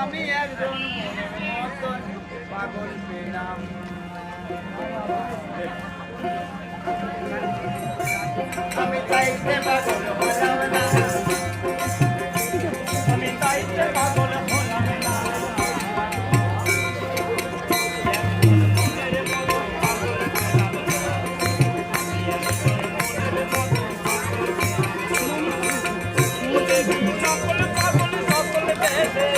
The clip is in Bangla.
আমি একজন মতন পাগল পেলাম। আমি চাইতে পাগল হলাম না, আমি চাইতে পাগল হলাম না। সকল পাগল সকল বেশে